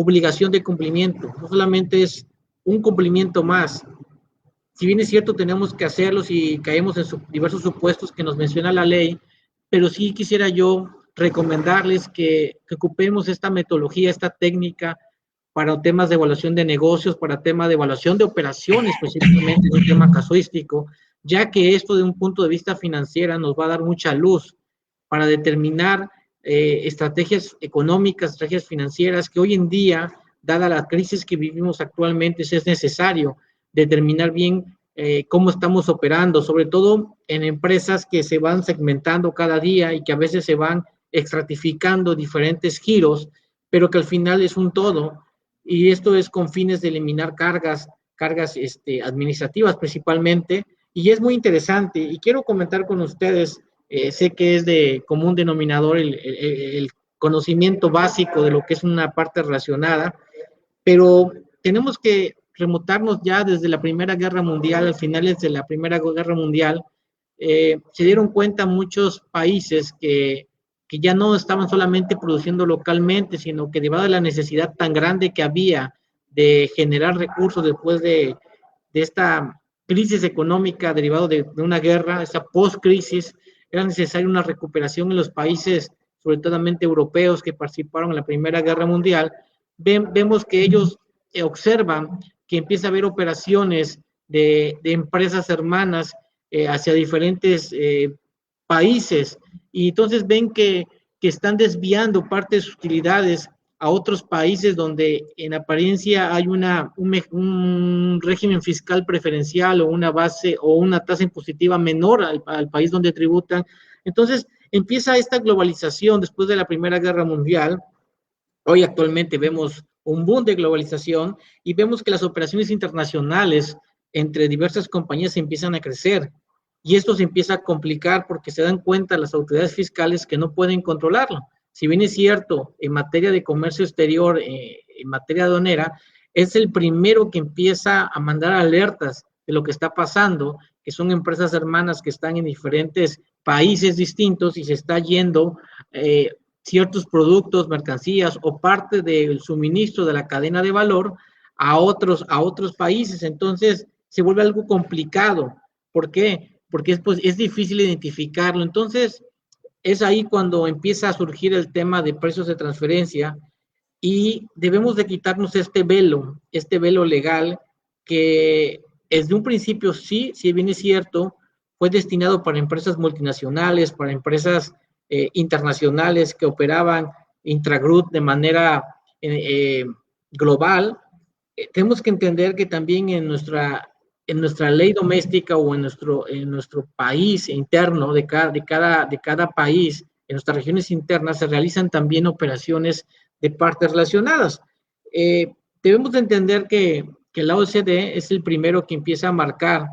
obligación de cumplimiento, no solamente es un cumplimiento más. Si bien es cierto, tenemos que hacerlos y caemos en diversos supuestos que nos menciona la ley, pero sí quisiera yo recomendarles que ocupemos esta metodología, esta técnica para temas de evaluación de negocios, para temas de evaluación de operaciones, específicamente en un tema casuístico, ya que esto de un punto de vista financiero nos va a dar mucha luz para determinar estrategias económicas, estrategias financieras, que hoy en día, dada la crisis que vivimos actualmente, es necesario determinar bien cómo estamos operando, sobre todo en empresas que se van segmentando cada día y que a veces se van estratificando diferentes giros, pero que al final es un todo, y esto es con fines de eliminar cargas administrativas principalmente, y es muy interesante, y quiero comentar con ustedes, sé que es de común denominador el conocimiento básico de lo que es una parte relacionada, pero tenemos que remontarnos ya desde la Primera Guerra Mundial, al finales de la Primera Guerra Mundial, se dieron cuenta muchos países que ya no estaban solamente produciendo localmente, sino que debido a la necesidad tan grande que había de generar recursos después de esta crisis económica derivada de una guerra, esa post-crisis, era necesaria una recuperación en los países, sobre todo europeos, que participaron en la Primera Guerra Mundial. Vemos que ellos observan que empieza a haber operaciones de empresas hermanas hacia diferentes países, y entonces ven que están desviando parte de sus utilidades a otros países donde en apariencia hay un régimen fiscal preferencial o una base o una tasa impositiva menor al país donde tributan. Entonces empieza esta globalización después de la Primera Guerra Mundial. Hoy actualmente vemos un boom de globalización y vemos que las operaciones internacionales entre diversas compañías empiezan a crecer, y esto se empieza a complicar porque se dan cuenta las autoridades fiscales que no pueden controlarlo. Si bien es cierto, en materia de comercio exterior, en materia aduanera, es el primero que empieza a mandar alertas de lo que está pasando, que son empresas hermanas que están en diferentes países distintos y se está yendo ciertos productos, mercancías o parte del suministro de la cadena de valor a otros países. Entonces se vuelve algo complicado. ¿Por qué? Porque es difícil identificarlo. Entonces es ahí cuando empieza a surgir el tema de precios de transferencia, y debemos de quitarnos este velo legal que desde un principio sí, si bien es cierto, fue destinado para empresas multinacionales, para empresas internacionales que operaban intragroup de manera global. Tenemos que entender que también en nuestra ley doméstica o en nuestro país interno de cada país, en nuestras regiones internas, se realizan también operaciones de partes relacionadas. Debemos de entender que la OCDE es el primero que empieza a marcar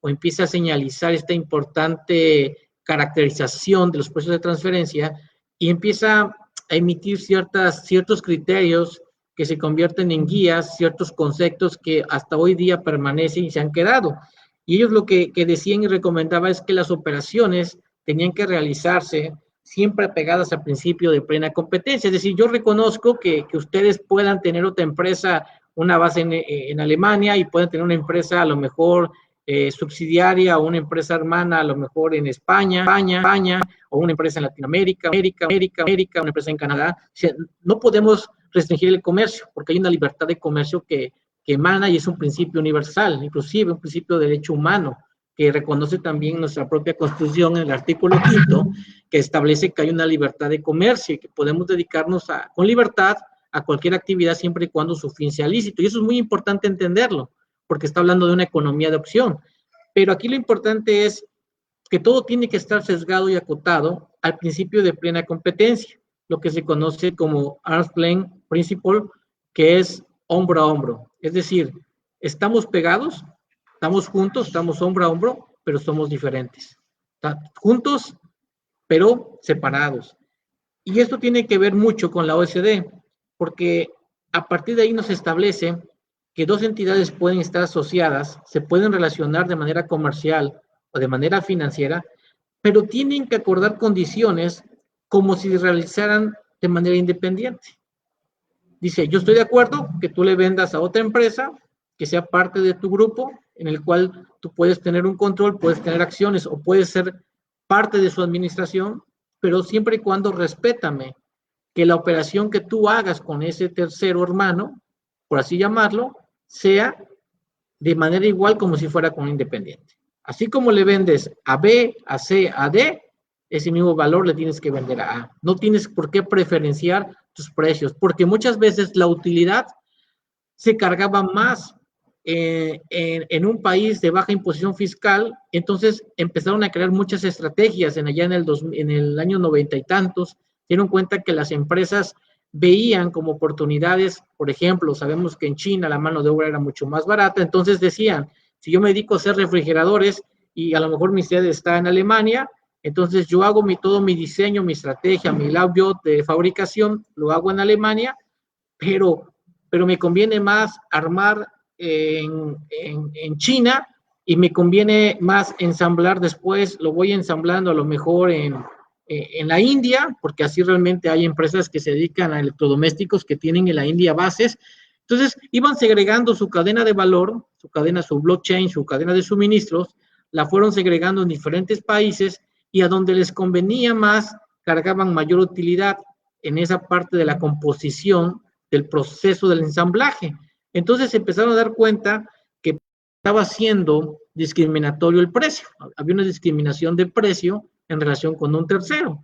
o empieza a señalizar esta importante caracterización de los precios de transferencia, y empieza a emitir ciertos criterios que se convierten en guías, ciertos conceptos que hasta hoy día permanecen y se han quedado. Y ellos lo que decían y recomendaban es que las operaciones tenían que realizarse siempre pegadas al principio de plena competencia. Es decir, yo reconozco que ustedes puedan tener otra empresa, una base en Alemania, y pueden tener una empresa a lo mejor subsidiaria o una empresa hermana a lo mejor en España, o una empresa en Latinoamérica, una empresa en Canadá. O sea, no podemos restringir el comercio porque hay una libertad de comercio que emana, y es un principio universal, inclusive un principio de derecho humano, que reconoce también nuestra propia Constitución en el artículo 5, que establece que hay una libertad de comercio y que podemos dedicarnos con libertad a cualquier actividad siempre y cuando su fin sea lícito. Y eso es muy importante entenderlo, porque está hablando de una economía de opción. Pero aquí lo importante es que todo tiene que estar sesgado y acotado al principio de plena competencia, lo que se conoce como arm's length principle, que es hombro a hombro. Es decir, estamos pegados, estamos juntos, estamos hombro a hombro, pero somos diferentes. Juntos, pero separados. Y esto tiene que ver mucho con la OSD, porque a partir de ahí nos establece que dos entidades pueden estar asociadas, se pueden relacionar de manera comercial o de manera financiera, pero tienen que acordar condiciones como si realizaran de manera independiente. Dice, yo estoy de acuerdo que tú le vendas a otra empresa que sea parte de tu grupo, en el cual tú puedes tener un control, puedes tener acciones o puedes ser parte de su administración, pero siempre y cuando respétame que la operación que tú hagas con ese tercero hermano, por así llamarlo, sea de manera igual como si fuera con un independiente. Así como le vendes a B, a C, a D, ese mismo valor le tienes que vender a A. No tienes por qué preferenciar tus precios, porque muchas veces la utilidad se cargaba más en un país de baja imposición fiscal, entonces empezaron a crear muchas estrategias allá en el año 90 y tantos, dieron cuenta que las empresas veían como oportunidades, por ejemplo, sabemos que en China la mano de obra era mucho más barata, entonces decían, si yo me dedico a hacer refrigeradores y a lo mejor mi sede está en Alemania, entonces yo hago todo mi diseño, mi estrategia, mi layout de fabricación, lo hago en Alemania, pero, pero me conviene más armar en China y me conviene más ensamblar después, lo voy ensamblando a lo mejor en la India, porque así realmente hay empresas que se dedican a electrodomésticos que tienen en la India bases. Entonces, iban segregando su cadena de valor, su cadena, su blockchain, su cadena de suministros, la fueron segregando en diferentes países y a donde les convenía más, cargaban mayor utilidad en esa parte de la composición del proceso del ensamblaje. Entonces se empezaron a dar cuenta que estaba siendo discriminatorio el precio. Había una discriminación de precio en relación con un tercero.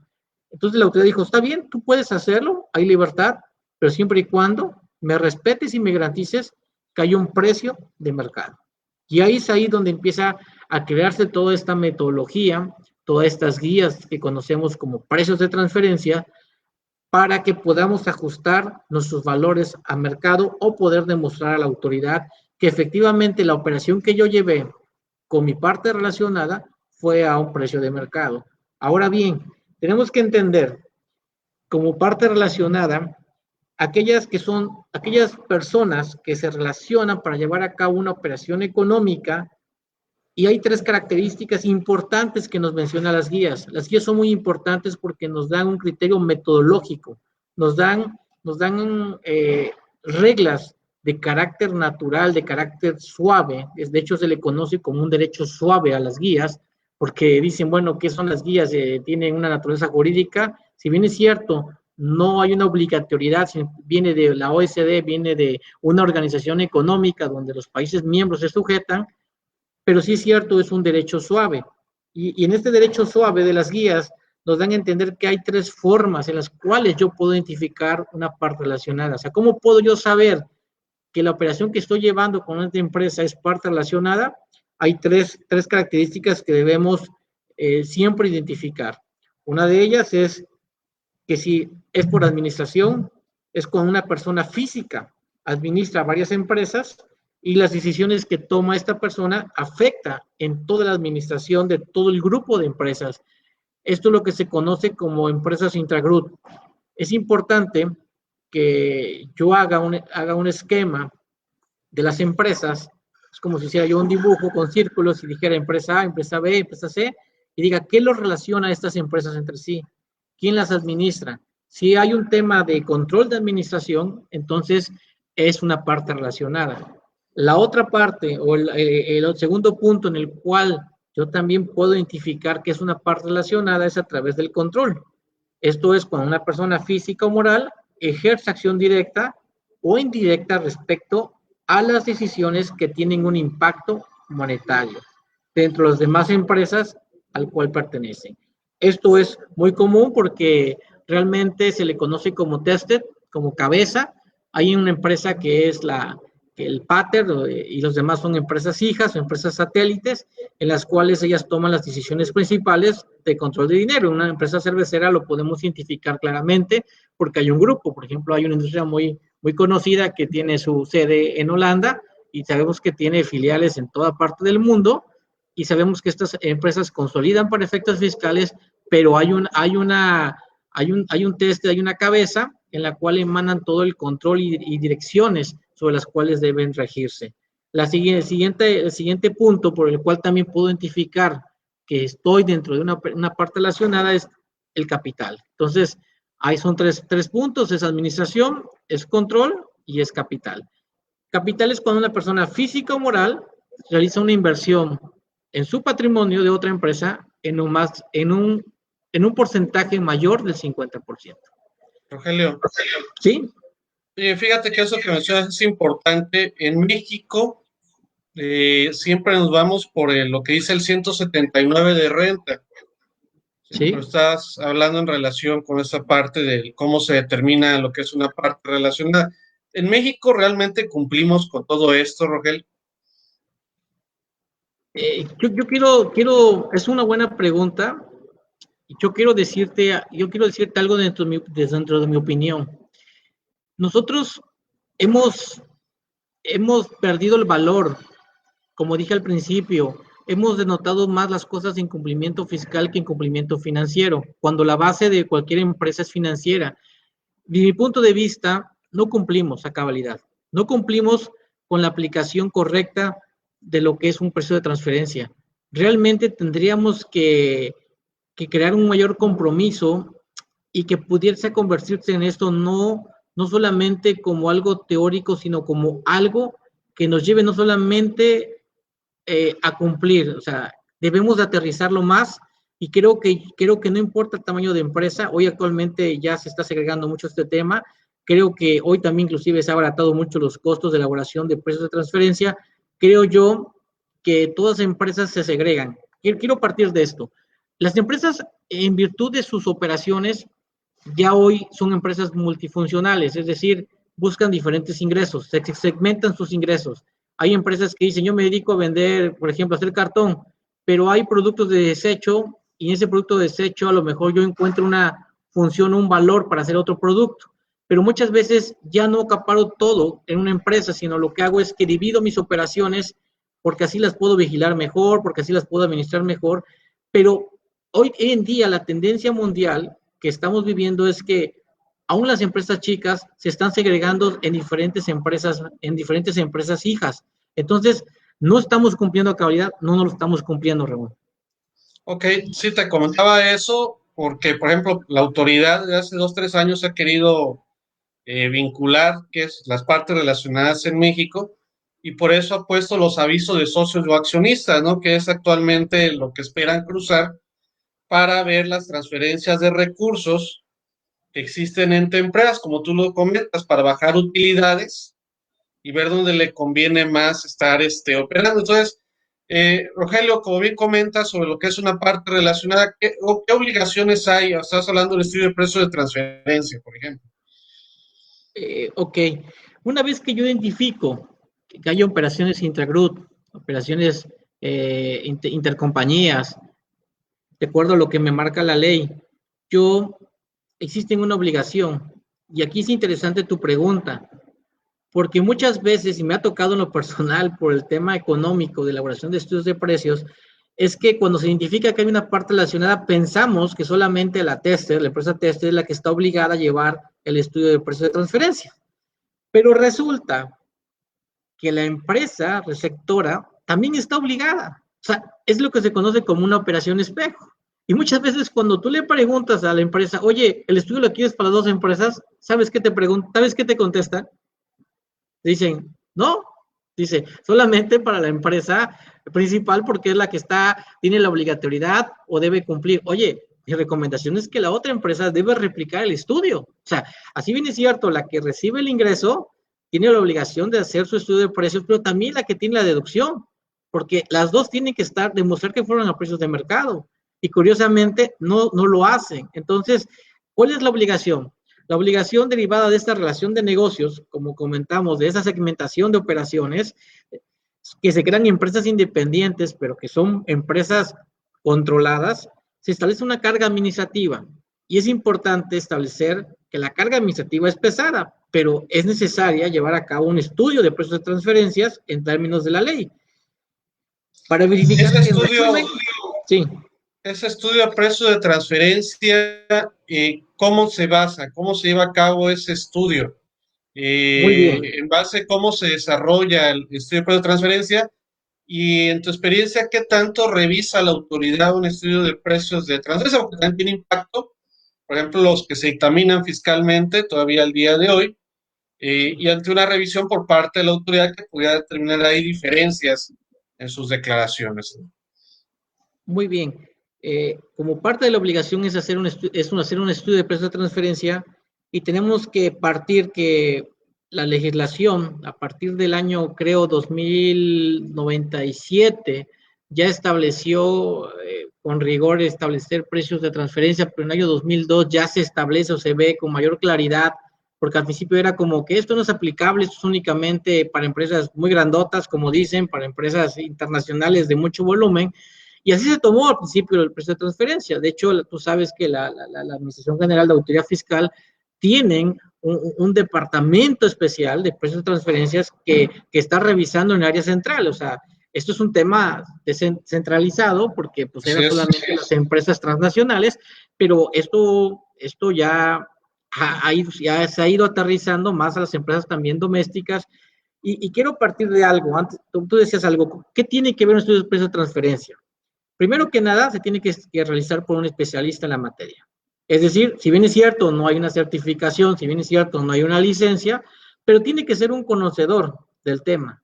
Entonces la autoridad dijo, está bien, tú puedes hacerlo, hay libertad, pero siempre y cuando me respetes y me garantices que hay un precio de mercado. Y ahí es ahí donde empieza a crearse toda esta metodología, todas estas guías que conocemos como precios de transferencia, para que podamos ajustar nuestros valores a mercado o poder demostrar a la autoridad que efectivamente la operación que yo llevé con mi parte relacionada fue a un precio de mercado. Ahora bien, tenemos que entender como parte relacionada aquellas personas que se relacionan para llevar a cabo una operación económica. Y hay tres características importantes que nos mencionan las guías. Las guías son muy importantes porque nos dan un criterio metodológico, nos dan reglas de carácter natural, de carácter suave. De hecho, se le conoce como un derecho suave a las guías, porque dicen, bueno, ¿qué son las guías? Tienen una naturaleza jurídica. Si bien es cierto, no hay una obligatoriedad, viene de la OECD, viene de una organización económica donde los países miembros se sujetan, pero sí es cierto, es un derecho suave. Y en este derecho suave de las guías nos dan a entender que hay tres formas en las cuales yo puedo identificar una parte relacionada. O sea, ¿cómo puedo yo saber que la operación que estoy llevando con esta empresa es parte relacionada? Hay tres características que debemos siempre identificar. Una de ellas es que si es por administración, es cuando una persona física administra varias empresas y las decisiones que toma esta persona afecta en toda la administración de todo el grupo de empresas. Esto es lo que se conoce como empresas intragroup. Es importante que yo haga un esquema de las empresas. Es como si hiciera yo un dibujo con círculos y dijera empresa A, empresa B, empresa C, y diga qué los relaciona a estas empresas entre sí, quién las administra. Si hay un tema de control de administración, entonces es una parte relacionada. La otra parte o el segundo punto en el cual yo también puedo identificar que es una parte relacionada es a través del control. Esto es cuando una persona física o moral ejerce acción directa o indirecta respecto a las decisiones que tienen un impacto monetario dentro de las demás empresas al cual pertenecen. Esto es muy común porque realmente se le conoce como tested, como cabeza. Hay una empresa que es el pater y los demás son empresas hijas o empresas satélites en las cuales ellas toman las decisiones principales de control de dinero. Una empresa cervecera lo podemos identificar claramente porque hay un grupo, por ejemplo, hay una industria muy conocida que tiene su sede en Holanda y sabemos que tiene filiales en toda parte del mundo y sabemos que estas empresas consolidan para efectos fiscales, pero hay un test, hay una cabeza en la cual emanan todo el control y direcciones sobre las cuales deben regirse. El siguiente punto por el cual también puedo identificar que estoy dentro de una parte relacionada es el capital. Entonces, Ahí son tres puntos, es administración, es control y es capital. Capital es cuando una persona física o moral realiza una inversión en su patrimonio de otra empresa en un porcentaje mayor del 50%. Rogelio, ¿Sí? fíjate que eso que mencionas es importante. En México siempre nos vamos por lo que dice el 179 de renta. Sí, ¿Sí? pero estás hablando en relación con esa parte de cómo se determina lo que es una parte relacionada. ¿En México realmente cumplimos con todo esto, Rogel? Es una buena pregunta. Yo quiero decirte algo dentro de mi opinión. Nosotros hemos, hemos perdido el valor, como dije al principio, hemos denotado más las cosas de incumplimiento fiscal que incumplimiento financiero, cuando la base de cualquier empresa es financiera. De mi punto de vista, no cumplimos a cabalidad, no cumplimos con la aplicación correcta de lo que es un precio de transferencia. Realmente tendríamos que crear un mayor compromiso y que pudiese convertirse en esto no solamente como algo teórico, sino como algo que nos lleve no solamente a cumplir, o sea, debemos de aterrizarlo más y creo que no importa el tamaño de empresa, hoy actualmente ya se está segregando mucho este tema, creo que hoy también inclusive se ha abaratado mucho los costos de elaboración de precios de transferencia, creo yo que todas las empresas se segregan. Quiero partir de esto. Las empresas, en virtud de sus operaciones, ya hoy son empresas multifuncionales, es decir, buscan diferentes ingresos, se segmentan sus ingresos. Hay empresas que dicen, yo me dedico a vender, por ejemplo, a hacer cartón, pero hay productos de desecho y en ese producto de desecho a lo mejor yo encuentro una función, un valor para hacer otro producto. Pero muchas veces ya no acaparo todo en una empresa, sino lo que hago es que divido mis operaciones porque así las puedo vigilar mejor, porque así las puedo administrar mejor. Pero hoy en día la tendencia mundial que estamos viviendo es que aún las empresas chicas se están segregando en diferentes empresas hijas. Entonces, no estamos cumpliendo a cabalidad, no lo estamos cumpliendo, Raúl. Ok, sí te comentaba eso porque, por ejemplo, la autoridad de hace 2, 3 años ha querido vincular, que es las partes relacionadas en México, y por eso ha puesto los avisos de socios o accionistas, ¿no? Que es actualmente lo que esperan cruzar para ver las transferencias de recursos que existen entre empresas, como tú lo comentas, para bajar utilidades y ver dónde le conviene más estar operando. Entonces, Rogelio, como bien comentas sobre lo que es una parte relacionada, ¿qué obligaciones hay? Estás hablando del estudio de precio de transferencia, por ejemplo. Ok, una vez que yo identifico que hay operaciones intragroup, operaciones intercompañías, de acuerdo a lo que me marca la ley, yo existe una obligación. Y aquí es interesante tu pregunta, porque muchas veces, y me ha tocado en lo personal por el tema económico de elaboración de estudios de precios, es que cuando se identifica que hay una parte relacionada, pensamos que solamente la tester, la empresa tester, es la que está obligada a llevar el estudio de precios de transferencia. Pero resulta que la empresa receptora también está obligada. O sea, es lo que se conoce como una operación espejo. Y muchas veces cuando tú le preguntas a la empresa, oye, el estudio lo quieres para dos empresas, ¿sabes qué te preguntan? ¿Sabes qué te contestan? Dicen, no, dice, solamente para la empresa principal porque es la que tiene la obligatoriedad o debe cumplir. Oye, mi recomendación es que la otra empresa debe replicar el estudio. O sea, así bien es cierto, la que recibe el ingreso tiene la obligación de hacer su estudio de precios, pero también la que tiene la deducción, porque las dos tienen que demostrar que fueron a precios de mercado. Y curiosamente no lo hacen. Entonces, ¿cuál es la obligación? La obligación derivada de esta relación de negocios, como comentamos, de esa segmentación de operaciones, que se crean empresas independientes, pero que son empresas controladas, se establece una carga administrativa. Y es importante establecer que la carga administrativa es pesada, pero es necesaria llevar a cabo un estudio de precios de transferencias en términos de la ley para verificar Ese que estudio, realmente, sí, ese estudio a precio de transferencia, ¿cómo se basa? ¿Cómo se lleva a cabo ese estudio? muy bien. En base a cómo se desarrolla el estudio de precio de transferencia y en tu experiencia, ¿qué tanto revisa la autoridad un estudio de precios de transferencia? Porque también tiene impacto por ejemplo, los que se dictaminan fiscalmente todavía al día de hoy, y ante una revisión por parte de la autoridad que pudiera determinar ahí diferencias en sus declaraciones. Muy bien. Como parte de la obligación es hacer hacer un estudio de precios de transferencia y tenemos que partir que la legislación a partir del año, creo, 2097 ya estableció con rigor establecer precios de transferencia, pero en el año 2002 ya se establece o se ve con mayor claridad, porque al principio era como que esto no es aplicable, esto es únicamente para empresas muy grandotas, como dicen, para empresas internacionales de mucho volumen, y así se tomó al principio el precio de transferencia. De hecho, tú sabes que la Administración General de Autoridad Fiscal tienen un departamento especial de precios de transferencias que está revisando en área central. O sea, esto es un tema descentralizado porque pues eran solamente las empresas transnacionales, pero esto ya se ha ido aterrizando más a las empresas también domésticas. Y quiero partir de algo. Antes, tú decías algo. ¿Qué tiene que ver un estudio de precios de transferencia? Primero que nada, se tiene que realizar por un especialista en la materia. Es decir, si bien es cierto, no hay una certificación, si bien es cierto, no hay una licencia, pero tiene que ser un conocedor del tema.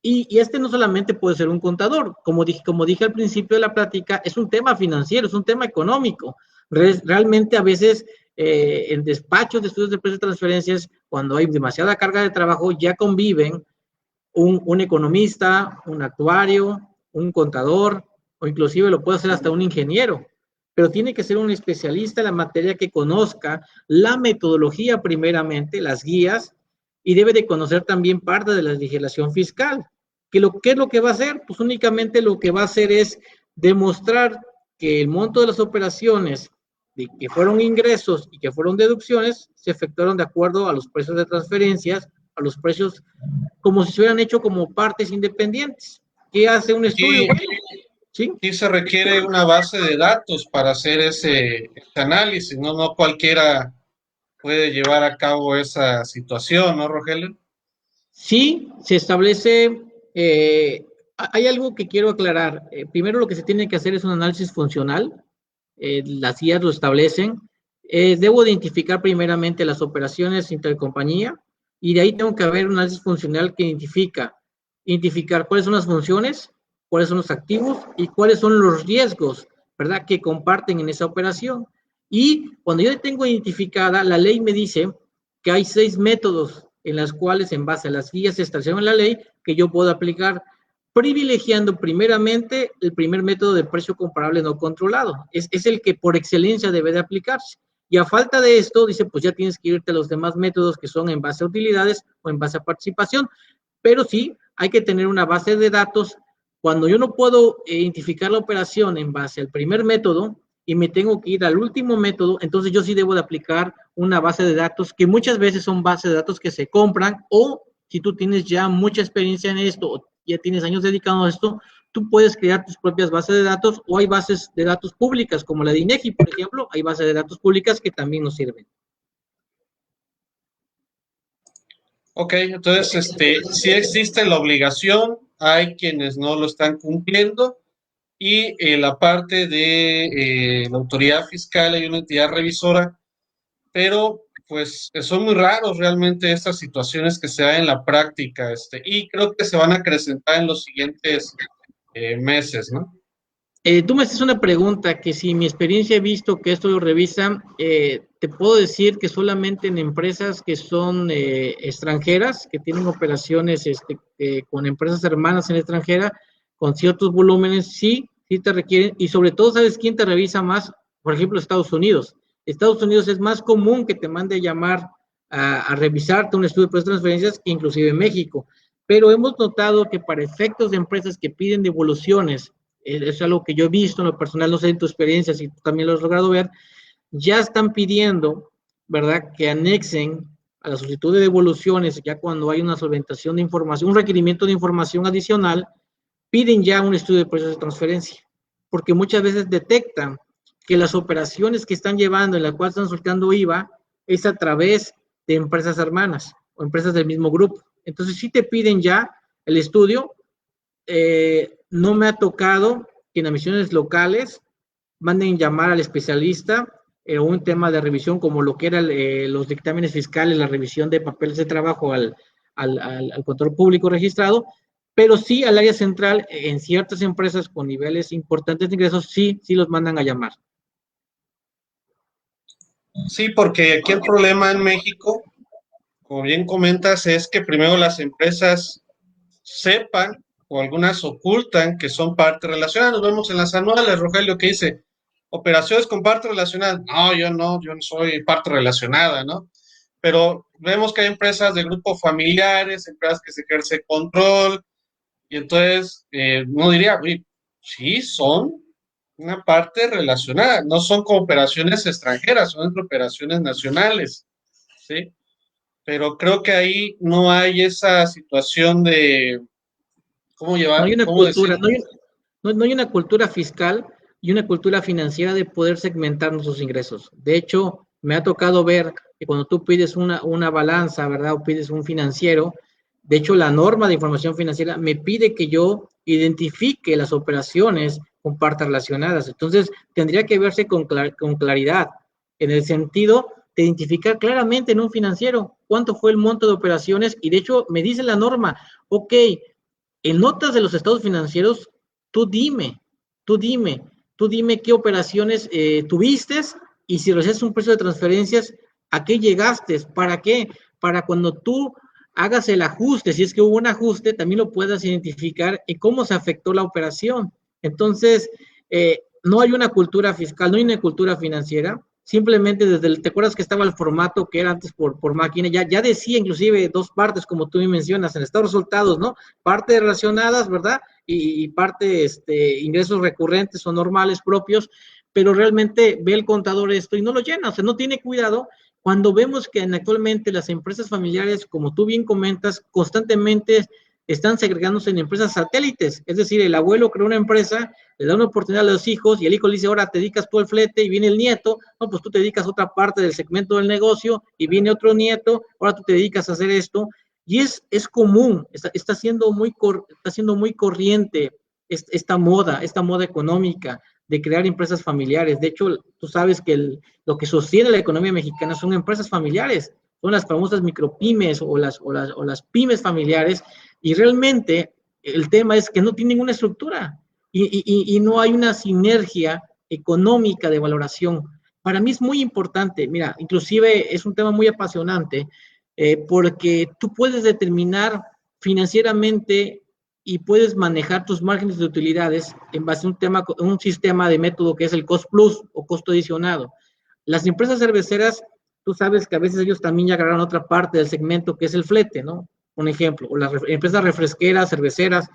Y este no solamente puede ser un contador, como dije al principio de la plática, es un tema financiero, es un tema económico. Realmente a veces en despachos de estudios de precios de transferencias, cuando hay demasiada carga de trabajo, ya conviven un economista, un actuario, un contador, o inclusive lo puede hacer hasta un ingeniero, pero tiene que ser un especialista en la materia que conozca la metodología primeramente, las guías, y debe de conocer también parte de la legislación fiscal. ¿Qué es lo que va a hacer? Pues únicamente lo que va a hacer es demostrar que el monto de las operaciones de que fueron ingresos y que fueron deducciones se efectuaron de acuerdo a los precios de transferencias, a los precios como si se hubieran hecho como partes independientes. ¿Qué hace un estudio? Sí, sí se requiere una base de datos para hacer ese análisis, ¿no? No cualquiera puede llevar a cabo esa situación, ¿no, Rogelio? Sí, se establece, hay algo que quiero aclarar. Primero lo que se tiene que hacer es un análisis funcional, las guías lo establecen. Debo identificar primeramente las operaciones intercompañía y de ahí tengo que haber un análisis funcional que identificar cuáles son las funciones, cuáles son los activos y cuáles son los riesgos, ¿verdad?, que comparten en esa operación. Y cuando yo tengo identificada, la ley me dice que hay 6 métodos en las cuales, en base a las guías que establecen en la ley, que yo puedo aplicar, privilegiando primeramente el primer método de precio comparable no controlado. Es el que por excelencia debe de aplicarse. Y a falta de esto, dice, pues ya tienes que irte a los demás métodos que son en base a utilidades o en base a participación. Pero sí, hay que tener una base de datos. Cuando yo no puedo identificar la operación en base al primer método y me tengo que ir al último método, entonces yo sí debo de aplicar una base de datos que muchas veces son bases de datos que se compran, o si tú tienes ya mucha experiencia en esto o ya tienes años dedicado a esto, tú puedes crear tus propias bases de datos, o hay bases de datos públicas como la de INEGI, por ejemplo, hay bases de datos públicas que también nos sirven. Ok, entonces, sí existe la obligación, hay quienes no lo están cumpliendo, y la parte de la autoridad fiscal, hay una entidad revisora, pero pues son muy raros realmente estas situaciones que se dan en la práctica, y creo que se van a acrecentar en los siguientes meses, ¿no? Tú me haces una pregunta que si mi experiencia he visto que esto lo revisan, te puedo decir que solamente en empresas que son extranjeras, que tienen operaciones con empresas hermanas en extranjera, con ciertos volúmenes, sí te requieren, y sobre todo, ¿sabes quién te revisa más? Por ejemplo, Estados Unidos. Estados Unidos es más común que te mande a llamar a revisarte un estudio de precios de transferencias que inclusive México. Pero hemos notado que para efectos de empresas que piden devoluciones, es algo que yo he visto en lo personal, no sé en tu experiencia, si tú también lo has logrado ver, ya están pidiendo, ¿verdad?, que anexen a la solicitud de devoluciones, ya cuando hay una solventación de información, un requerimiento de información adicional, piden ya un estudio de precios de transferencia, porque muchas veces detectan que las operaciones que están llevando, en las cuales están soltando IVA, es a través de empresas hermanas o empresas del mismo grupo. Entonces, sí te piden ya el estudio. No me ha tocado que en emisiones locales manden llamar al especialista un tema de revisión como lo que eran los dictámenes fiscales, la revisión de papeles de trabajo al control público registrado, pero sí al área central, en ciertas empresas con niveles importantes de ingresos, sí los mandan a llamar. Sí, porque aquí el problema en México, como bien comentas, es que primero las empresas sepan o algunas ocultan que son parte relacionada. Nos vemos en las anuales, Rogelio, que dice operaciones con parte relacionada. No, yo no soy parte relacionada, ¿no? Pero vemos que hay empresas de grupos familiares, empresas que se ejerce control, y entonces uno diría, uy, sí, son una parte relacionada, no son cooperaciones extranjeras, son operaciones nacionales, ¿sí? Pero creo que ahí no hay esa situación de, ¿cómo No llevar, hay una cómo cultura, decir? no hay una cultura fiscal y una cultura financiera de poder segmentar nuestros ingresos. De hecho, me ha tocado ver que cuando tú pides una balanza, ¿verdad? O pides un financiero, de hecho, la norma de información financiera me pide que yo identifique las operaciones con partes relacionadas. Entonces, tendría que verse con claridad, en el sentido de identificar claramente en un financiero cuánto fue el monto de operaciones y de hecho me dice la norma, ok, en notas de los estados financieros, tú dime, tú dime, tú dime qué operaciones tuviste y si recibes un precio de transferencias, ¿a qué llegaste? ¿Para qué? Para cuando tú hagas el ajuste, si es que hubo un ajuste, también lo puedas identificar y cómo se afectó la operación. Entonces, no hay una cultura fiscal, no hay una cultura financiera, simplemente desde ¿te acuerdas que estaba el formato que era antes por máquina? Ya decía inclusive dos partes, como tú me mencionas, en estados resultados, ¿no? Parte relacionadas, ¿verdad? Y parte ingresos recurrentes o normales propios, pero realmente ve el contador esto y no lo llena, o sea, no tiene cuidado cuando vemos que actualmente las empresas familiares, como tú bien comentas, constantemente están segregándose en empresas satélites, es decir, el abuelo creó una empresa, le da una oportunidad a los hijos y el hijo le dice, ahora te dedicas tú al flete y viene el nieto, no, pues tú te dedicas a otra parte del segmento del negocio y viene otro nieto, ahora tú te dedicas a hacer esto y es común, está siendo muy corriente esta moda económica de crear empresas familiares. De hecho, tú sabes que lo que sostiene la economía mexicana son empresas familiares, son las famosas micropymes o las pymes familiares, y realmente el tema es que no tienen una estructura y no hay una sinergia económica de valoración. Para mí es muy importante, mira, inclusive es un tema muy apasionante, porque tú puedes determinar financieramente y puedes manejar tus márgenes de utilidades en base a un sistema de método que es el cost plus o costo adicionado. Las empresas cerveceras, tú sabes que a veces ellos también ya agarraron otra parte del segmento que es el flete, ¿no? Un ejemplo, o las empresas refresqueras, cerveceras,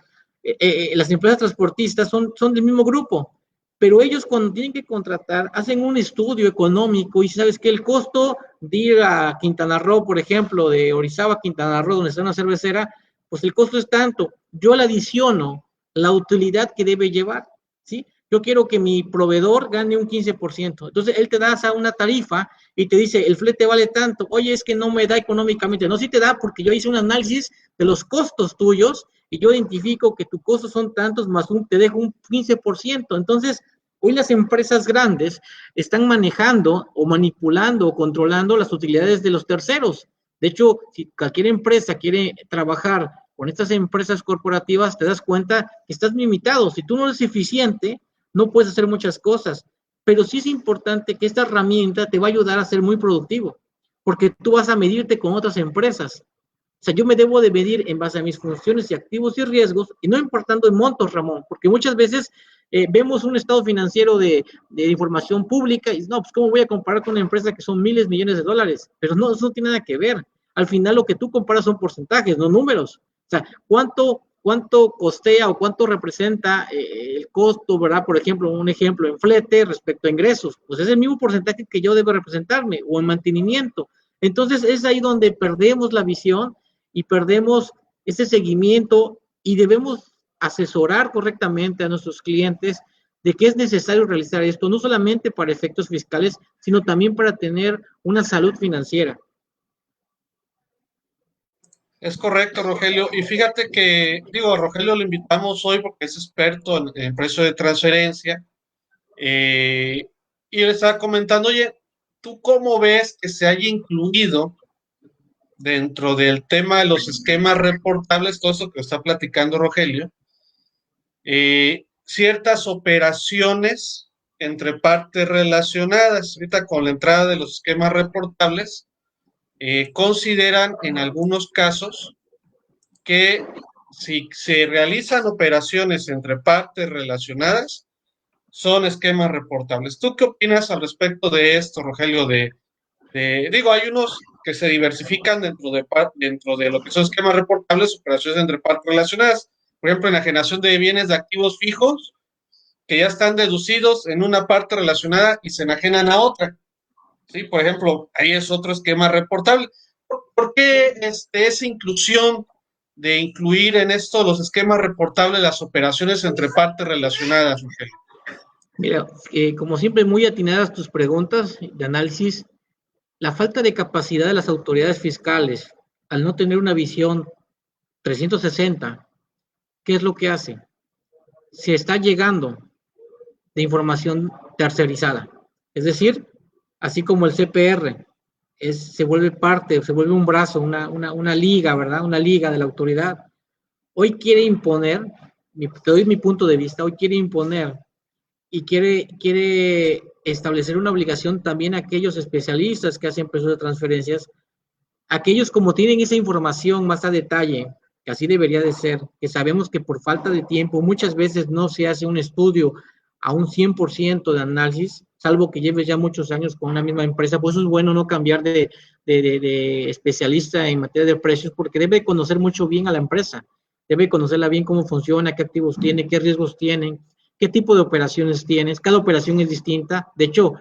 las empresas transportistas son del mismo grupo, pero ellos cuando tienen que contratar hacen un estudio económico y sabes que el costo de ir a Quintana Roo, por ejemplo, de Orizaba a Quintana Roo, donde está una cervecera, pues el costo es tanto. Yo le adiciono la utilidad que debe llevar, ¿sí? Yo quiero que mi proveedor gane un 15%. Entonces, él te da una tarifa y te dice, el flete vale tanto. Oye, es que no me da económicamente. No, sí te da porque yo hice un análisis de los costos tuyos y yo identifico que tus costos son tantos, más te dejo un 15%. Entonces, hoy las empresas grandes están manejando o manipulando o controlando las utilidades de los terceros. De hecho, si cualquier empresa quiere trabajar con estas empresas corporativas, te das cuenta que estás limitado. Si tú no eres eficiente, no puedes hacer muchas cosas. Pero sí es importante que esta herramienta te va a ayudar a ser muy productivo, porque tú vas a medirte con otras empresas. O sea, yo me debo de medir en base a mis funciones y activos y riesgos, y no importando en montos, Ramón, porque muchas veces vemos un estado financiero de información pública y no, pues cómo voy a comparar con una empresa que son miles, millones de dólares, pero no, eso no tiene nada que ver. Al final lo que tú comparas son porcentajes, no números. O sea, cuánto costea o cuánto representa el costo, ¿verdad? Por ejemplo, un ejemplo en flete respecto a ingresos, pues es el mismo porcentaje que yo debo representarme o en mantenimiento. Entonces es ahí donde perdemos la visión y perdemos ese seguimiento y debemos asesorar correctamente a nuestros clientes de que es necesario realizar esto, no solamente para efectos fiscales, sino también para tener una salud financiera. Es correcto, Rogelio. Y fíjate que, digo, a Rogelio lo invitamos hoy porque es experto en precio de transferencia. Eh, Y yo le estaba comentando, oye, ¿tú cómo ves que se haya incluido dentro del tema de los esquemas reportables, todo eso que está platicando Rogelio, ciertas operaciones entre partes relacionadas? Ahorita con la entrada de los esquemas reportables, consideran en algunos casos que si se realizan operaciones entre partes relacionadas, son esquemas reportables. ¿Tú qué opinas al respecto de esto, Rogelio? Digo, hay unos que se diversifican dentro de lo que son esquemas reportables, operaciones entre partes relacionadas. Por ejemplo, enajenación de bienes de activos fijos que ya están deducidos en una parte relacionada y se enajenan a otra. ¿Sí? Por ejemplo, ahí es otro esquema reportable. ¿Por qué esa inclusión de incluir en esto los esquemas reportables las operaciones entre partes relacionadas, Rogelio? Mira, como siempre, muy atinadas tus preguntas de análisis. La falta de capacidad de las autoridades fiscales al no tener una visión 360, ¿qué es lo que hace? Se está llegando de información tercerizada. Es decir, así como el CPR se vuelve parte, se vuelve un brazo, una liga, ¿verdad? Una liga de la autoridad. Hoy quiere imponer, te doy mi punto de vista, hoy quiere imponer y quiere establecer una obligación también a aquellos especialistas que hacen procesos de transferencias, aquellos como tienen esa información más a detalle, que así debería de ser, que sabemos que por falta de tiempo muchas veces no se hace un estudio a un 100% de análisis, salvo que lleves ya muchos años con una misma empresa, pues eso es bueno no cambiar de especialista en materia de precios, porque debe conocer mucho bien a la empresa, debe conocerla bien cómo funciona, qué activos tiene, qué riesgos tienen, qué tipo de operaciones tienes, cada operación es distinta, de hecho,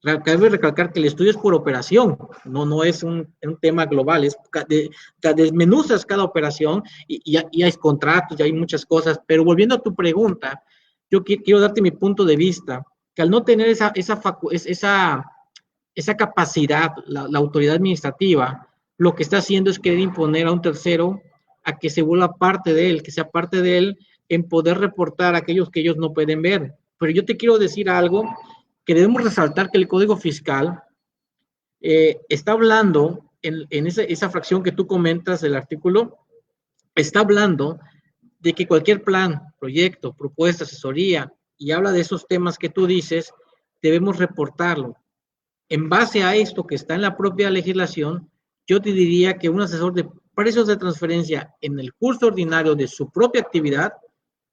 cabe recalcar que el estudio es por operación, no es un tema global, desmenuzas cada operación y hay contratos, y hay muchas cosas, pero volviendo a tu pregunta, yo quiero darte mi punto de vista, que al no tener esa capacidad, la autoridad administrativa, lo que está haciendo es querer imponer a un tercero a que se vuelva parte de él, que sea parte de él en poder reportar a aquellos que ellos no pueden ver. Pero yo te quiero decir algo que debemos resaltar, que el Código Fiscal está hablando en esa fracción que tú comentas del artículo, está hablando de que cualquier plan, proyecto, propuesta, asesoría, y habla de esos temas que tú dices, debemos reportarlo. En base a esto que está en la propia legislación, yo te diría que un asesor de precios de transferencia en el curso ordinario de su propia actividad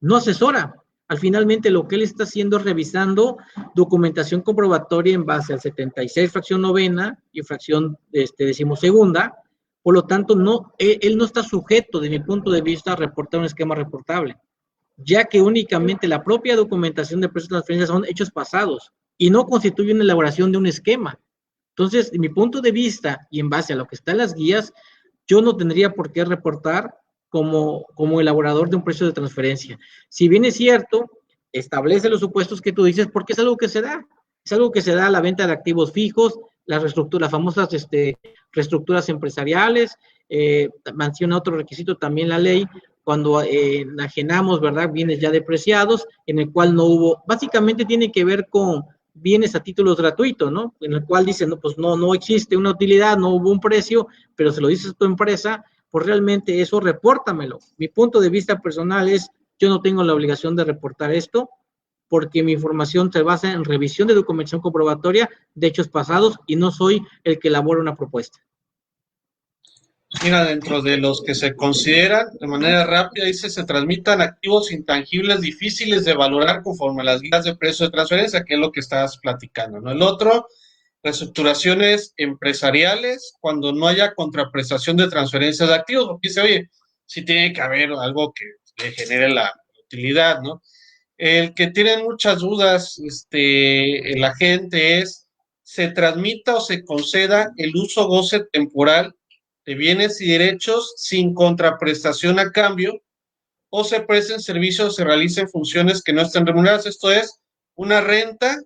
no asesora. Al finalmente lo que él está haciendo es revisando documentación comprobatoria en base al 76 fracción novena y fracción decimosegunda. Por lo tanto, él no está sujeto, de mi punto de vista, a reportar un esquema reportable, ya que únicamente la propia documentación de precios de transferencia son hechos pasados y no constituye una elaboración de un esquema. Entonces, de mi punto de vista y en base a lo que está en las guías, yo no tendría por qué reportar como elaborador de un precio de transferencia. Si bien es cierto, establece los supuestos que tú dices, porque es algo que se da. Es algo que se da a la venta de activos fijos, las famosas reestructuras empresariales, menciona otro requisito también la ley, cuando enajenamos, ¿verdad?, bienes ya depreciados, en el cual no hubo, básicamente tiene que ver con bienes a títulos gratuitos, ¿no? En el cual dicen, no, pues no existe una utilidad, no hubo un precio, pero se lo dices a tu empresa, pues realmente eso repórtamelo. Mi punto de vista personal es, yo no tengo la obligación de reportar esto, porque mi información se basa en revisión de documentación comprobatoria de hechos pasados y no soy el que elabora una propuesta. Mira, dentro de los que se consideran de manera rápida, dice, se transmitan activos intangibles difíciles de valorar conforme a las guías de precio de transferencia, que es lo que estabas platicando, ¿no? El otro, reestructuraciones empresariales cuando no haya contraprestación de transferencias de activos, porque dice, oye, sí tiene que haber algo que le genere la utilidad, ¿no? El que tienen muchas dudas, la gente es, se transmita o se conceda el uso goce temporal de bienes y derechos sin contraprestación a cambio, o se presten servicios o se realicen funciones que no estén remuneradas. Esto es una renta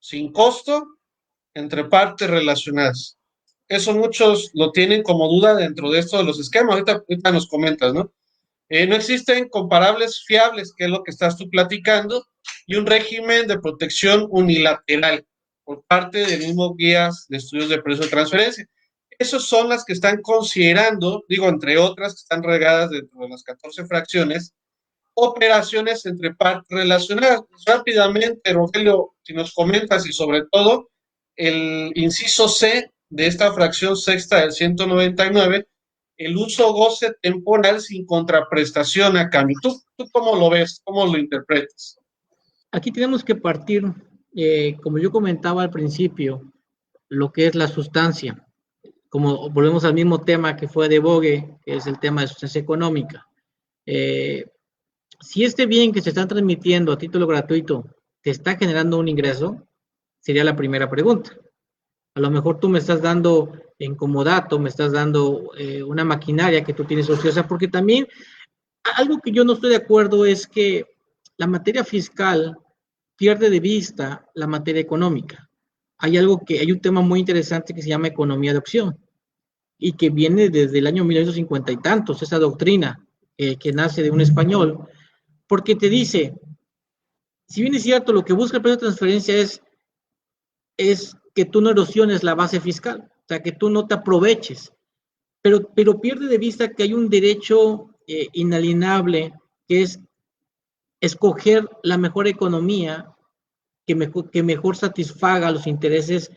sin costo entre partes relacionadas. Eso muchos lo tienen como duda dentro de esto de los esquemas. Ahorita nos comentas, ¿no? No existen comparables fiables, que es lo que estás tú platicando, y un régimen de protección unilateral. por parte del mismo guías de estudios de precio de transferencia. Esas son las que están considerando, digo, entre otras que están regadas dentro de las 14 fracciones, operaciones entre partes relacionadas. Rápidamente, Rogelio, si nos comentas y sobre todo el inciso C de esta fracción sexta del 199, el uso goce temporal sin contraprestación a cambio. ¿Tú cómo lo ves? ¿Cómo lo interpretas? Aquí tenemos que partir, como yo comentaba al principio, lo que es la sustancia. Como volvemos al mismo tema que fue de Bogue, que es el tema de sustancia económica. Si este bien que se está transmitiendo a título gratuito te está generando un ingreso, sería la primera pregunta. A lo mejor tú me estás dando en comodato, me estás dando una maquinaria que tú tienes ociosa, porque también algo que yo no estoy de acuerdo es que la materia fiscal pierde de vista la materia económica. Hay un tema muy interesante que se llama economía de opción y que viene desde el año 1950 y tantos, esa doctrina que nace de un español, porque te dice, si bien es cierto, lo que busca el precio de transferencia es que tú no erosiones la base fiscal, o sea, que tú no te aproveches, pero pierde de vista que hay un derecho inalienable que es escoger la mejor economía que mejor satisfaga los intereses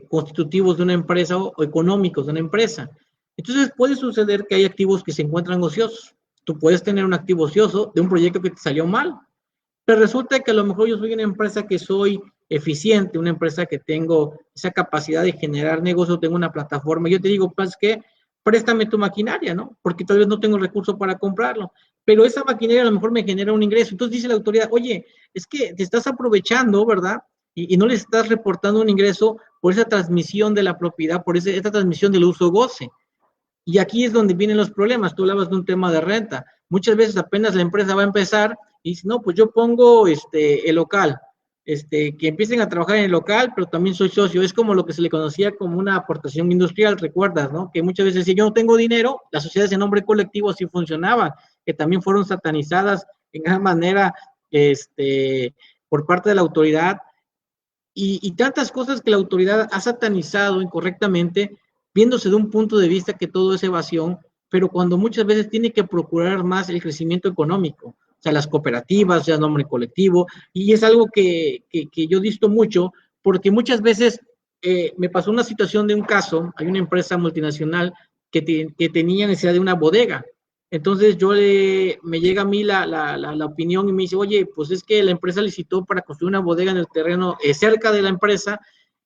constitutivos de una empresa o económicos de una empresa. Entonces puede suceder que hay activos que se encuentran ociosos. Tú puedes tener un activo ocioso de un proyecto que te salió mal, pero resulta que a lo mejor yo soy una empresa que soy eficiente, una empresa que tengo esa capacidad de generar negocio, tengo una plataforma, y yo te digo, pues que préstame tu maquinaria, ¿no? Porque tal vez no tengo recursos para comprarlo, pero esa maquinaria a lo mejor me genera un ingreso. Entonces dice la autoridad, oye, es que te estás aprovechando, ¿verdad? Y no le estás reportando un ingreso por esa transmisión de la propiedad, por esta transmisión del uso-goce. Y aquí es donde vienen los problemas. Tú hablabas de un tema de renta. Muchas veces apenas la empresa va a empezar y dice, no, pues yo pongo el local, que empiecen a trabajar en el local, pero también soy socio. Es como lo que se le conocía como una aportación industrial, ¿recuerdas, no? Que muchas veces si yo no tengo dinero, las sociedades en nombre colectivo así funcionaban, que también fueron satanizadas en gran manera por parte de la autoridad y tantas cosas que la autoridad ha satanizado incorrectamente, viéndose de un punto de vista que todo es evasión, pero cuando muchas veces tiene que procurar más el crecimiento económico, o sea, las cooperativas, sea nombre colectivo, y es algo que yo disto mucho, porque muchas veces me pasó una situación de un caso, hay una empresa multinacional que tenía necesidad de una bodega, entonces me llega a mí la opinión y me dice, oye, pues es que la empresa licitó para construir una bodega en el terreno cerca de la empresa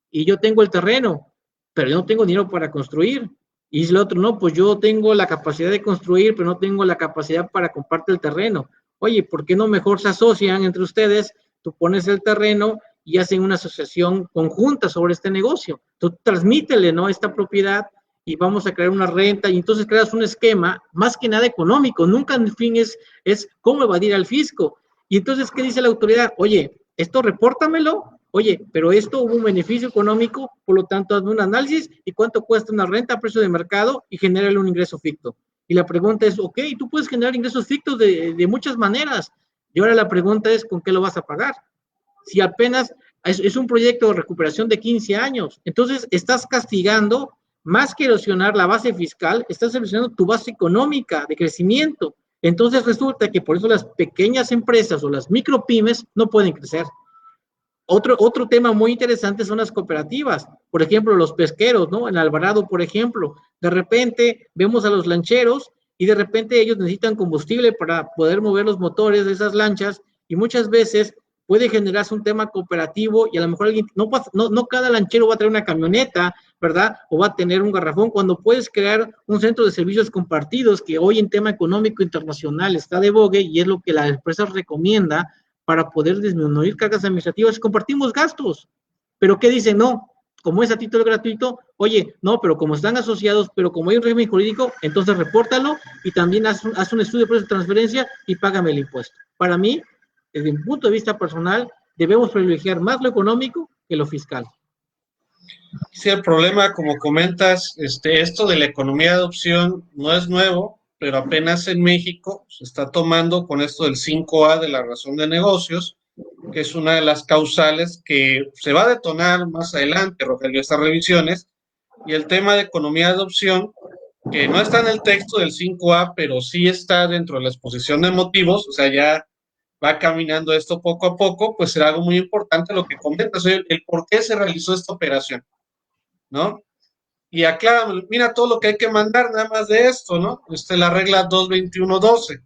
y yo tengo el terreno, pero yo no tengo dinero para construir. Y dice el otro, no, pues yo tengo la capacidad de construir, pero no tengo la capacidad para comprarte el terreno. Oye, ¿por qué no mejor se asocian entre ustedes? Tú pones el terreno y hacen una asociación conjunta sobre este negocio. Tú transmítele, ¿no? Esta propiedad y vamos a crear una renta y entonces creas un esquema más que nada económico, nunca en fin es cómo evadir al fisco. Y entonces, ¿qué dice la autoridad? Oye, esto repórtamelo, oye, pero esto hubo un beneficio económico, por lo tanto, hazme un análisis y cuánto cuesta una renta a precio de mercado y genérale un ingreso ficto. Y la pregunta es, ok, tú puedes generar ingresos fictos de muchas maneras. Y ahora la pregunta es, ¿con qué lo vas a pagar? Si apenas es un proyecto de recuperación de 15 años, entonces estás castigando más que erosionar la base fiscal, estás erosionando tu base económica de crecimiento. Entonces resulta que por eso las pequeñas empresas o las micropymes no pueden crecer. Otro tema muy interesante son las cooperativas. Por ejemplo, los pesqueros, ¿no? En Alvarado, por ejemplo, de repente vemos a los lancheros y de repente ellos necesitan combustible para poder mover los motores de esas lanchas y muchas veces puede generarse un tema cooperativo y a lo mejor alguien, no cada lanchero va a tener una camioneta, ¿verdad? O va a tener un garrafón, cuando puedes crear un centro de servicios compartidos que hoy en tema económico internacional está de bogue y es lo que la empresa recomienda para poder disminuir cargas administrativas, compartimos gastos. Pero ¿qué dicen? No, como es a título gratuito, oye, no, pero como están asociados, pero como hay un régimen jurídico, entonces repórtalo y también haz un estudio de precio de transferencia y págame el impuesto. Para mí, desde un punto de vista personal, debemos privilegiar más lo económico que lo fiscal. Sí, el problema, como comentas, esto de la economía de opción no es nuevo, pero apenas en México se está tomando con esto del 5A de la razón de negocios, que es una de las causales que se va a detonar más adelante, Rogelio, estas revisiones, y el tema de economía de adopción, que no está en el texto del 5A, pero sí está dentro de la exposición de motivos, o sea, ya va caminando esto poco a poco, pues será algo muy importante lo que comentas, el por qué se realizó esta operación, ¿no? Y acá, mira todo lo que hay que mandar nada más de esto, ¿no? La regla 221.12.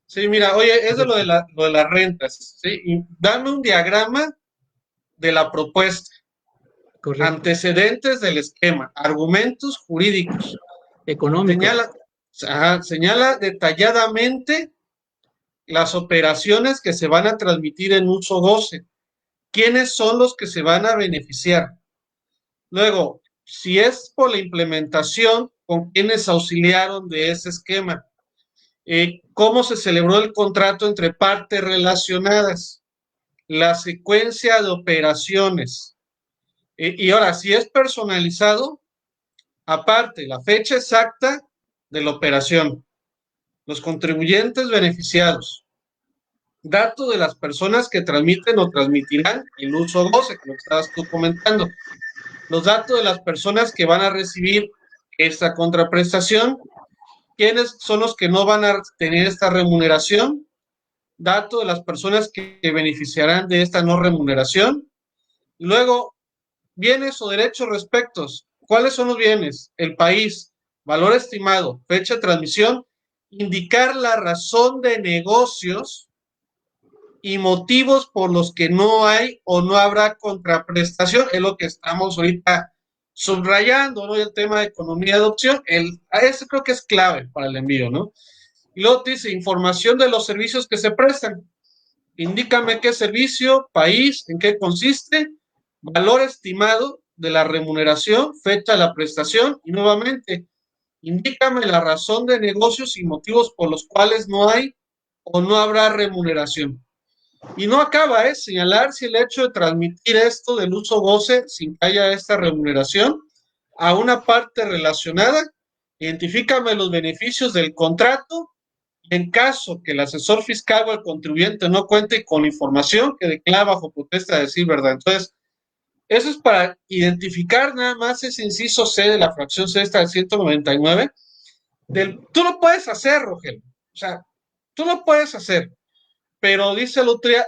Sí, mira, oye, es de Correcto. lo de las rentas, ¿sí? Y dame un diagrama de la propuesta, Correcto. antecedentes del esquema, argumentos jurídicos. Económicos. Señala, señala detalladamente las operaciones que se van a transmitir en uso goce. ¿Quiénes son los que se van a beneficiar? Luego, si es por la implementación, ¿con quiénes auxiliaron de ese esquema? ¿Cómo se celebró el contrato entre partes relacionadas? La secuencia de operaciones. Y ahora, si es personalizado, aparte, la fecha exacta de la operación, los contribuyentes beneficiados, datos de las personas que transmiten o transmitirán el uso goce, que lo que estabas tú comentando, los datos de las personas que van a recibir esta contraprestación, quiénes son los que no van a tener esta remuneración, datos de las personas que beneficiarán de esta no remuneración, luego bienes o derechos respectos. ¿Cuáles son los bienes? El país, valor estimado, fecha de transmisión, indicar la razón de negocios y motivos por los que no hay o no habrá contraprestación. Es lo que estamos ahorita subrayando, ¿no? El tema de economía de adopción, eso creo que es clave para el envío, ¿no? Y luego dice información de los servicios que se prestan. Indícame qué servicio, país, en qué consiste, valor estimado de la remuneración, fecha de la prestación y nuevamente, indícame la razón de negocios y motivos por los cuales no hay o no habrá remuneración. Y no acaba, señalar si el hecho de transmitir esto del uso goce sin que haya esta remuneración a una parte relacionada, identifícame los beneficios del contrato. En caso que el asesor fiscal o el contribuyente no cuente con información que declara bajo protesta de decir verdad. Entonces, eso es para identificar nada más ese inciso C de la fracción C esta del 199. Tú lo puedes hacer, Rogelio. O sea, tú lo puedes hacer, pero dice la autoridad,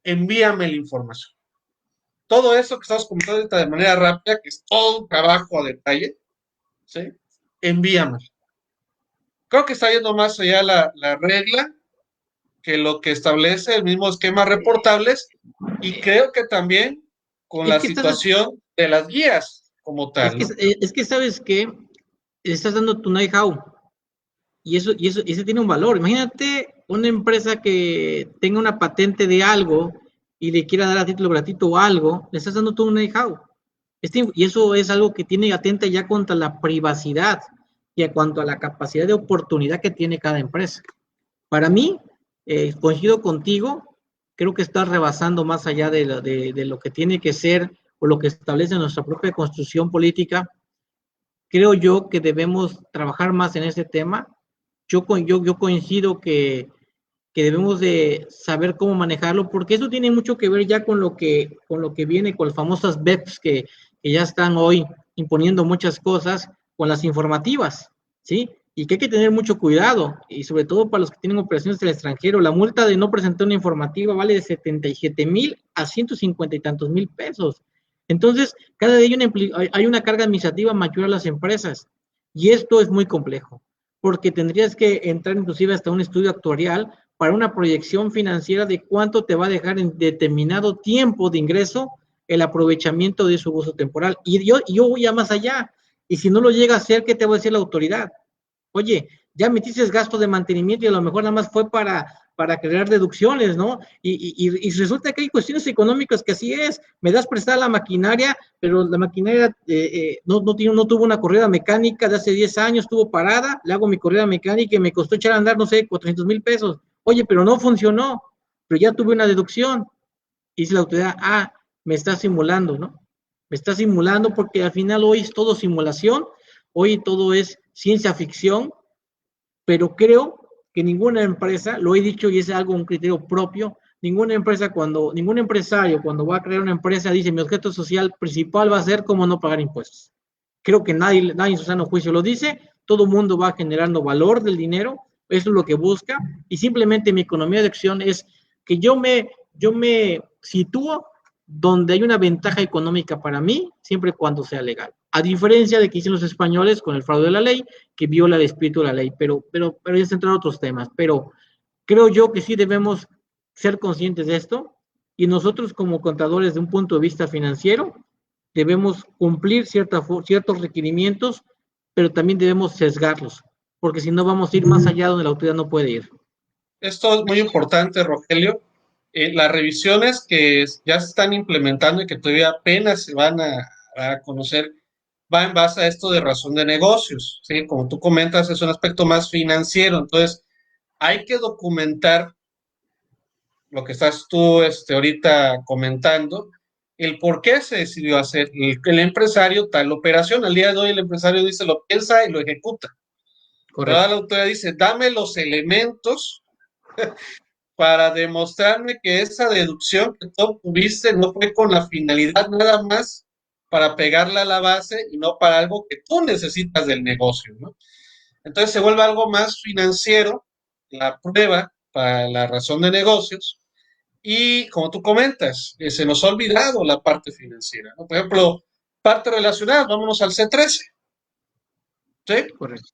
envíame la información. Todo eso que estamos comentando de manera rápida, que es todo un trabajo a detalle, ¿sí? Envíame. Creo que está yendo más allá la regla que lo que establece el mismo esquema reportables y creo que también con Es la que estás, situación de las guías como es tal, que, ¿no? es que sabes que estás dando tu know-how y eso tiene un valor. Imagínate una empresa que tenga una patente de algo y le quiera dar a título gratuito o algo, le estás dando tu know-how. Y eso es algo que tiene atenta ya contra la privacidad y a cuanto a la capacidad de oportunidad que tiene cada empresa. Para mí, coincido contigo, creo que está rebasando más allá de lo que tiene que ser o lo que establece nuestra propia construcción política. Creo yo que debemos trabajar más en ese tema. Yo coincido que debemos de saber cómo manejarlo, porque eso tiene mucho que ver ya con lo que viene, con las famosas BEPS que ya están hoy imponiendo muchas cosas, con las informativas, ¿sí? Y que hay que tener mucho cuidado, y sobre todo para los que tienen operaciones del extranjero, la multa de no presentar una informativa vale de 77,000 a 150 y tantos mil pesos. Entonces, cada día hay una carga administrativa mayor a las empresas, y esto es muy complejo, porque tendrías que entrar inclusive hasta un estudio actuarial para una proyección financiera de cuánto te va a dejar en determinado tiempo de ingreso el aprovechamiento de su uso temporal. Y yo voy a más allá. Y si no lo llega a hacer, ¿qué te va a decir la autoridad? Oye, ya metiste gasto de mantenimiento y a lo mejor nada más fue para crear deducciones, ¿no? Y resulta que hay cuestiones económicas que así es. Me das prestada la maquinaria, pero la maquinaria no tuvo una corrida mecánica de hace 10 años, estuvo parada, le hago mi corrida mecánica y me costó echar a andar, no sé, 400,000 pesos. Oye, pero no funcionó, pero ya tuve una deducción. Y dice la autoridad, me está simulando, ¿no? Me está simulando porque al final hoy es todo simulación, hoy todo es ciencia ficción, pero creo que ninguna empresa, lo he dicho y es algo, un criterio propio, ningún empresario cuando va a crear una empresa dice mi objeto social principal va a ser cómo no pagar impuestos. Creo que nadie en su sano juicio lo dice, todo el mundo va generando valor del dinero, eso es lo que busca, y simplemente mi economía de acción es que yo me sitúo donde hay una ventaja económica para mí, siempre y cuando sea legal. A diferencia de que hicieron los españoles con el fraude de la ley, que viola el espíritu de la ley, pero ya se entran otros temas. Pero creo yo que sí debemos ser conscientes de esto y nosotros como contadores de un punto de vista financiero debemos cumplir ciertos requerimientos, pero también debemos sesgarlos, porque si no vamos a ir más allá donde la autoridad no puede ir. Esto es muy importante, Rogelio. Las revisiones que ya se están implementando y que todavía apenas se van a conocer, va en base a esto de razón de negocios, ¿sí? Como tú comentas, es un aspecto más financiero, entonces hay que documentar lo que estás tú ahorita comentando, el por qué se decidió hacer el empresario tal operación. Al día de hoy el empresario dice, lo piensa y lo ejecuta. Pero ahora la Correcto. autoridad dice, dame los elementos para demostrarme que esa deducción que tú obtuviste no fue con la finalidad nada más para pegarla a la base y no para algo que tú necesitas del negocio, ¿no? Entonces se vuelve algo más financiero, la prueba para la razón de negocios, y como tú comentas, se nos ha olvidado la parte financiera, ¿no? Por ejemplo, parte relacionada, vámonos al C13, ¿sí? Correcto.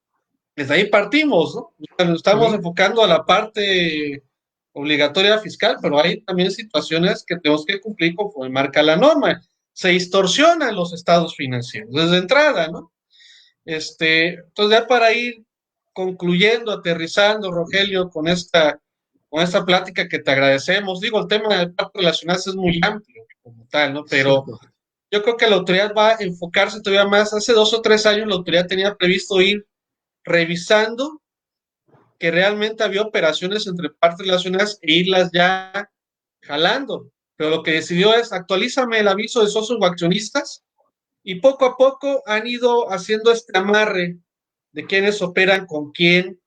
Desde ahí partimos, ¿no? Nos estamos Sí, enfocando a la parte obligatoria fiscal, pero hay también situaciones que tenemos que cumplir conforme marca la norma. Se distorsionan los estados financieros desde entrada, ¿no? Entonces ya para ir concluyendo, aterrizando, Rogelio, con esta plática que te agradecemos. Digo, el tema de partes relacionadas es muy amplio como tal, ¿no? Pero cierto. yo creo que la autoridad va a enfocarse todavía más. Hace 2 o 3 años la autoridad tenía previsto ir revisando que realmente había operaciones entre partes relacionadas e irlas ya jalando. Pero lo que decidió es actualízame el aviso de socios o accionistas y poco a poco han ido haciendo este amarre de quiénes operan con quién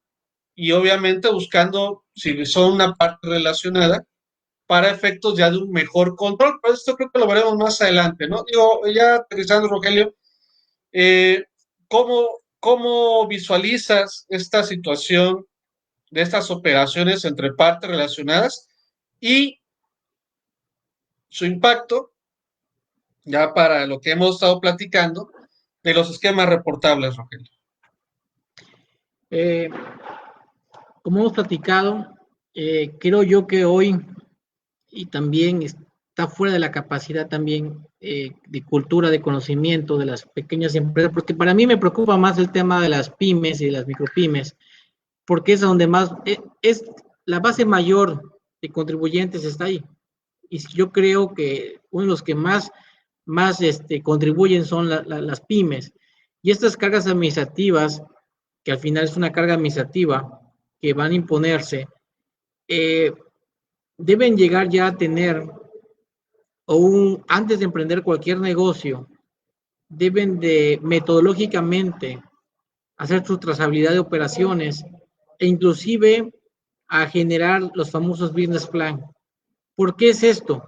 y obviamente buscando si son una parte relacionada para efectos ya de un mejor control. Pero esto creo que lo veremos más adelante, ¿no? Digo, ya aterrizando, Rogelio, eh, ¿cómo visualizas esta situación de estas operaciones entre partes relacionadas y su impacto, ya para lo que hemos estado platicando, de los esquemas reportables, Rogelio? Eh, Como hemos platicado, creo yo que hoy, y también está fuera de la capacidad también de cultura, de conocimiento de las pequeñas empresas, porque para mí me preocupa más el tema de las pymes y de las micropymes, porque es donde más, es la base mayor de contribuyentes está ahí. Y yo creo que uno de los que más contribuyen son las pymes. Y estas cargas administrativas, que al final es una carga administrativa que van a imponerse, eh, deben llegar ya a tener, antes de emprender cualquier negocio, deben de metodológicamente hacer su trazabilidad de operaciones e inclusive a generar los famosos business plan. ¿Por qué es esto?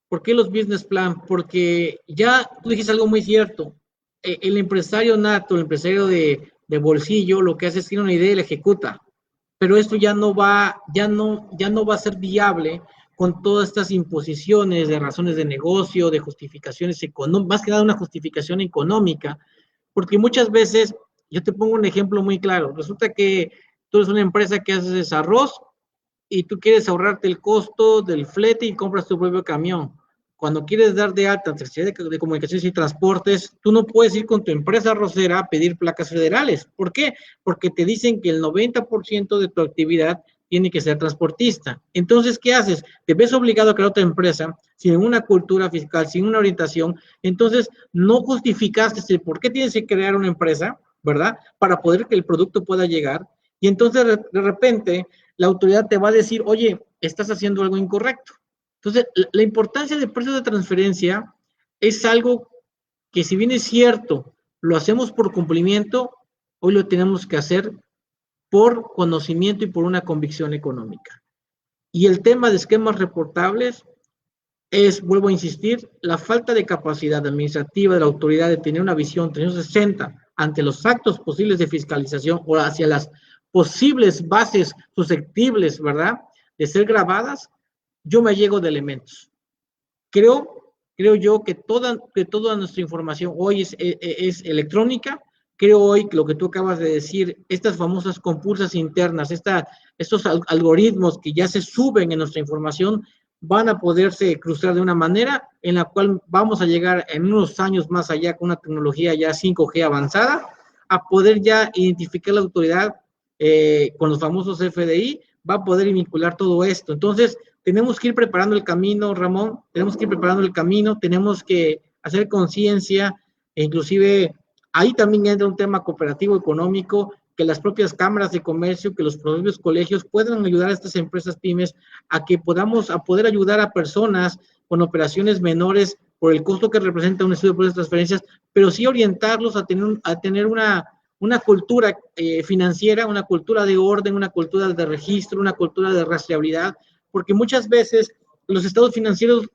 ¿Por qué los business plan? Porque ya tú dijiste algo muy cierto. El empresario nato, el empresario de bolsillo, lo que hace es tiene una idea y la ejecuta. Pero esto ya no va a ser viable con todas estas imposiciones de razones de negocio, de justificaciones económicas, más que nada una justificación económica, porque muchas veces, yo te pongo un ejemplo muy claro, resulta que tú eres una empresa que haces arroz y tú quieres ahorrarte el costo del flete y compras tu propio camión. Cuando quieres dar de alta Secretaría de Comunicaciones y Transportes, tú no puedes ir con tu empresa arrocera a pedir placas federales. ¿Por qué? Porque te dicen que el 90% de tu actividad tiene que ser transportista. Entonces, ¿qué haces? Te ves obligado a crear otra empresa sin una cultura fiscal, sin una orientación. Entonces, no justificaste por qué tienes que crear una empresa, ¿verdad? Para poder que el producto pueda llegar. Y entonces, de repente, la autoridad te va a decir, oye, estás haciendo algo incorrecto. Entonces, la importancia de precios de transferencia es algo que si bien es cierto, lo hacemos por cumplimiento, hoy lo tenemos que hacer por conocimiento y por una convicción económica. Y el tema de esquemas reportables es, vuelvo a insistir, la falta de capacidad administrativa de la autoridad de tener una visión 360 ante los actos posibles de fiscalización o hacia las posibles bases susceptibles, ¿verdad?, de ser grabadas. Yo me llego de elementos. Creo yo que toda nuestra información hoy es electrónica. Creo hoy que lo que tú acabas de decir, estas famosas compulsas internas, estos algoritmos que ya se suben en nuestra información, van a poderse cruzar de una manera en la cual vamos a llegar en unos años más allá con una tecnología ya 5G avanzada, a poder ya identificar la autoridad con los famosos FDI, va a poder vincular todo esto. Entonces, tenemos que ir preparando el camino, Ramón, tenemos que ir preparando el camino, tenemos que hacer conciencia, e inclusive ahí también entra un tema cooperativo económico, que las propias cámaras de comercio, que los propios colegios puedan ayudar a estas empresas pymes a que podamos a poder ayudar a personas con operaciones menores por el costo que representa un estudio de transferencias, pero sí orientarlos a tener una cultura financiera, una cultura de orden, una cultura de registro, una cultura de rastreabilidad, porque muchas veces los estados financieros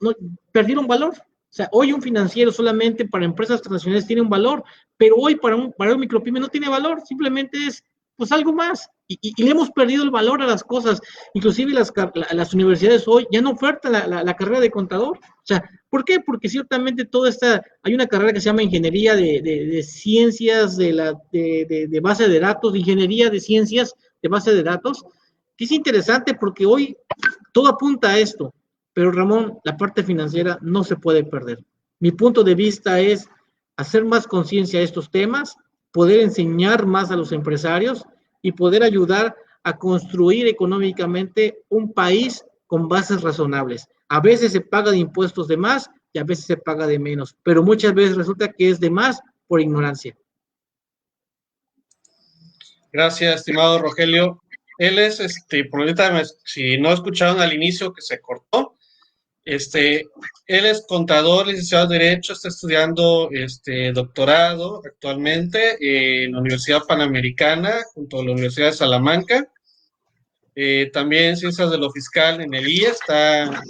perdieron valor. O sea, hoy un financiero solamente para empresas transnacionales tiene un valor, pero hoy para un micropyme no tiene valor, simplemente es pues algo más. Y le hemos perdido el valor a las cosas. Inclusive las universidades hoy ya no ofertan la carrera de contador. O sea, ¿por qué? Porque ciertamente hay una carrera que se llama ingeniería de ciencias de base de datos, ingeniería de ciencias de base de datos, que es interesante porque hoy todo apunta a esto, pero Ramón, la parte financiera no se puede perder. Mi punto de vista es hacer más conciencia a estos temas, poder enseñar más a los empresarios y poder ayudar a construir económicamente un país con bases razonables. A veces se paga de impuestos de más y a veces se paga de menos, pero muchas veces resulta que es de más por ignorancia. Gracias, estimado Rogelio. Él es, por ahorita, si no escucharon al inicio que se cortó, él es contador, licenciado en Derecho, está estudiando doctorado actualmente en la Universidad Panamericana junto a la Universidad de Salamanca. También Ciencias de lo Fiscal en el IA, está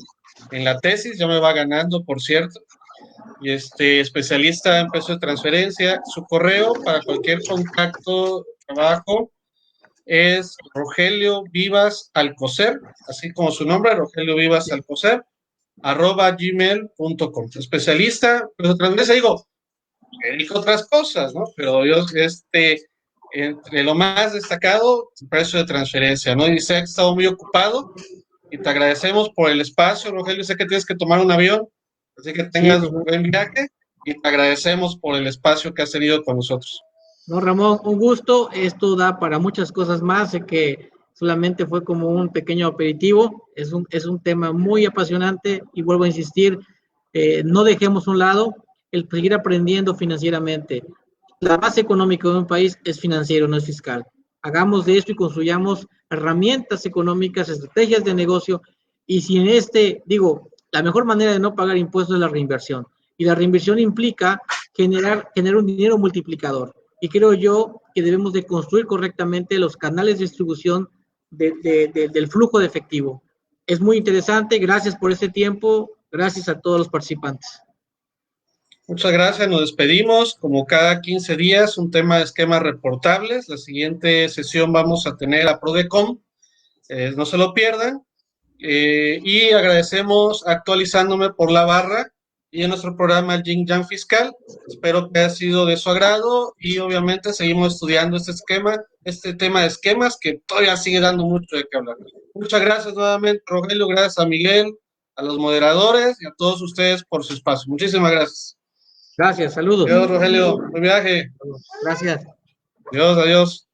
en la tesis, ya me va ganando, por cierto. Y especialista en peso de transferencia. Su correo para cualquier contacto, trabajo, es Rogelio Vivas Alcocer, así como su nombre, Rogelio Vivas Alcocer, @gmail.com. Especialista, pero otras veces digo, dedico otras cosas, ¿no? Pero yo, entre lo más destacado, el precio de transferencia, ¿no? Y sé que has estado muy ocupado y te agradecemos por el espacio, Rogelio. Sé que tienes que tomar un avión, así que tengas un buen viaje y te agradecemos por el espacio que has tenido con nosotros. No, Ramón, un gusto. Esto da para muchas cosas más. Sé que solamente fue como un pequeño aperitivo. Es un tema muy apasionante y vuelvo a insistir, no dejemos a un lado el seguir aprendiendo financieramente. La base económica de un país es financiero, no es fiscal. Hagamos de esto y construyamos herramientas económicas, estrategias de negocio. Y si la mejor manera de no pagar impuestos es la reinversión. Y la reinversión implica generar un dinero multiplicador. Y creo yo que debemos de construir correctamente los canales de distribución del flujo de efectivo. Es muy interesante, gracias por este tiempo, gracias a todos los participantes. Muchas gracias, nos despedimos. Como cada 15 días, un tema de esquemas reportables. La siguiente sesión vamos a tener a Prodecom, no se lo pierdan. Y agradecemos Actualizándome por la barra y en nuestro programa el Yin Yang Fiscal. Espero que haya sido de su agrado y obviamente seguimos estudiando este tema de esquemas que todavía sigue dando mucho de qué hablar. Muchas gracias nuevamente, Rogelio, gracias a Miguel, a los moderadores y a todos ustedes por su espacio. Muchísimas gracias. Gracias, saludos. Adiós, Rogelio, buen viaje. Gracias. Adiós, adiós.